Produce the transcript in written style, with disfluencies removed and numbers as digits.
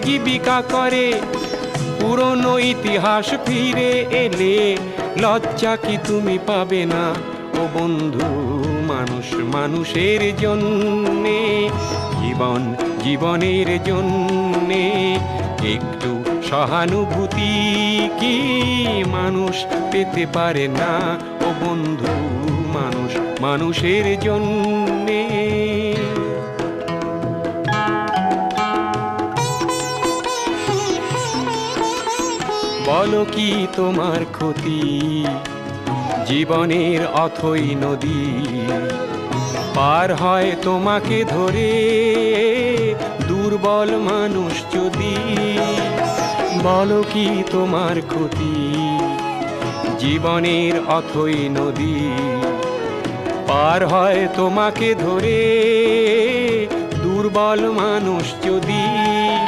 জীবিকা করে পুরনো ইতিহাস ফিরে এলে লজ্জা কি তুমি পাবে না ও বন্ধু? মানুষ মানুষের জন্যে, জীবন জীবনের জন্যে একটু সহানুভূতি কি মানুষ পেতে পারে না ও বন্ধু? মানুষ মানুষের জন্যে। বলো কি তোমার ক্ষতি জীবনের অথই নদী পার হয় তোমাকে ধরে দুর্বল মানুষ যদি? বলো কি তোমার ক্ষতি জীবনের অথই নদী পার হয় তোমাকে ধরে দুর্বল মানুষ যদি?